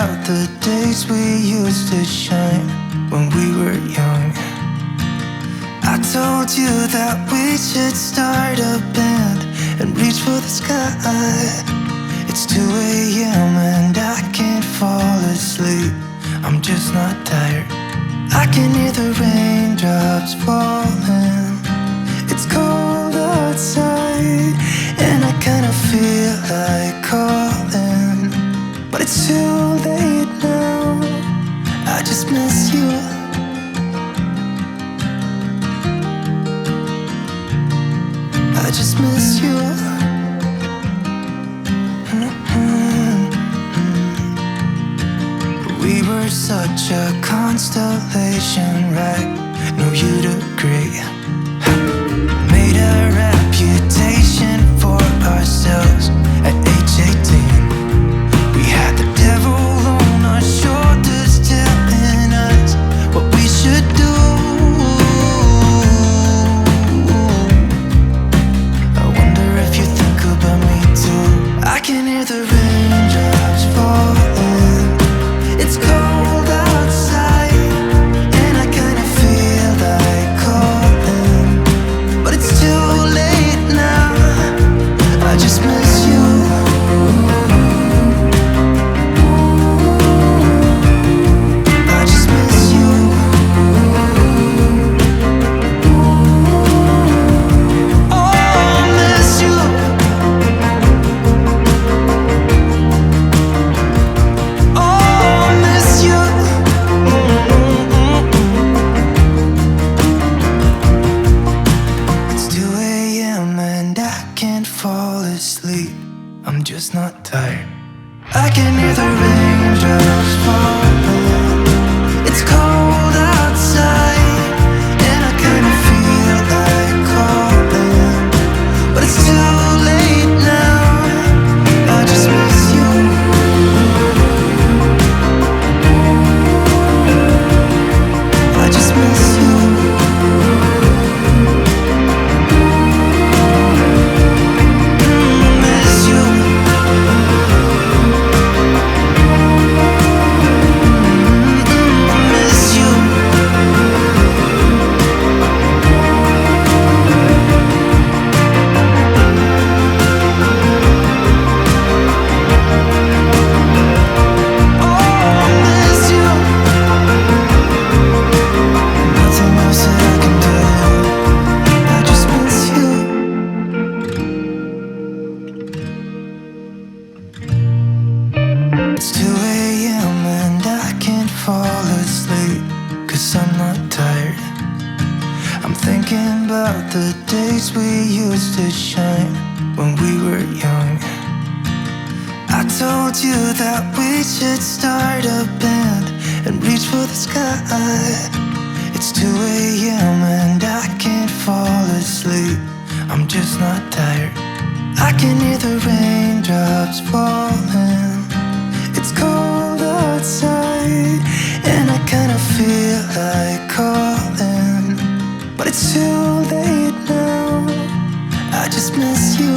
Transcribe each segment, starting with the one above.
about the days we used to shine when we were young. I told you that we should start a band and reach for the sky. It's 2 a.m. and I can't fall asleep. I'm just not tired. I can hear the raindrops falling. It's cold outside and I kinda feel like calling, but it's too late now. I just miss you. I just miss you. We were such a constellation, right? No, you'd agree. Made a reputation for ourselves at age 18. We had the devil on our shoulders telling us what we should do. I wonder if you think about me too. I can hear the raindrops falling. It's cold outside and I kinda feel like calling, but it's too late now. I just miss you. I just miss you. Oh, I miss you. Oh, I miss you. It's 2 a.m. and I can't fall asleep. I'm just not tired. I can hear the raindrops falling. It's cold outside and I kinda feel like calling, but it's too late now. I just miss you. I just miss you. Miss you. Miss you. Oh, miss you. Nothing else that I can do. I just miss you. It's 2 a.m. and I can't fall asleep, 'cause I'm not tired. I'm thinking about the days we used to shine when we were young. I told you that we should start a band and reach for the sky. It's 2 a.m. and I can't fall asleep. I'm just not tired. I can hear the raindrops falling. It's cold outside and I kinda feel like calling, but it's too late now. I just miss you.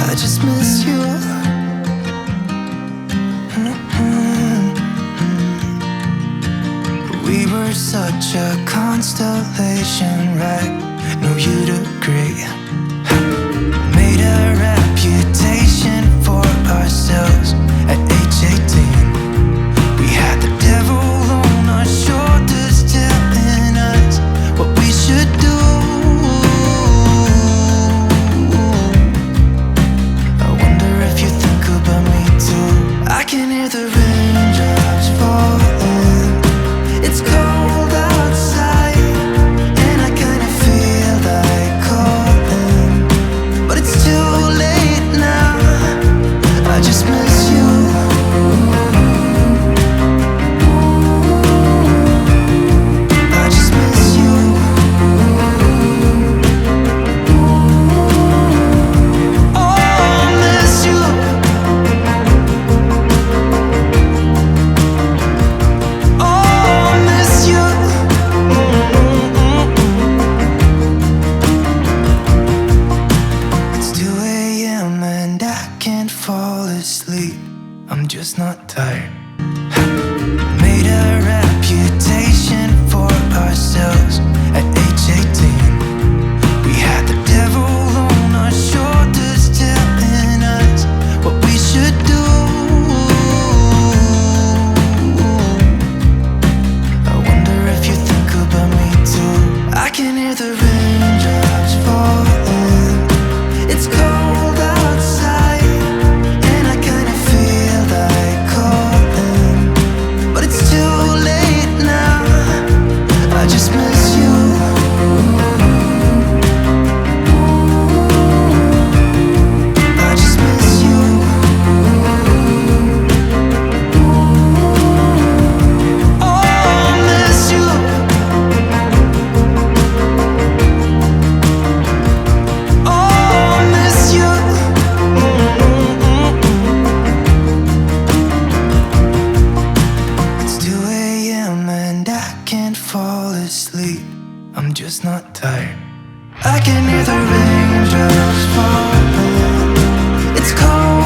I just miss you. We were such a constellation, right? No, you'd agree. Made a reputation for ourselves at age 18. We had the devil on our shoulders telling us what we should do. I wonder if you think about me too. I can hear the raindrops falling. It's cold outside and I kinda feel like calling, can hear the raindrops falling. It's cold outside, and I kinda feel like calling, but it's too late now. I just miss you. I just miss you. Oh, I miss you. Oh, I miss you. It's 2 a.m. and I can't fall asleep. I'm just not tired. I can hear the raindrops falling. It's cold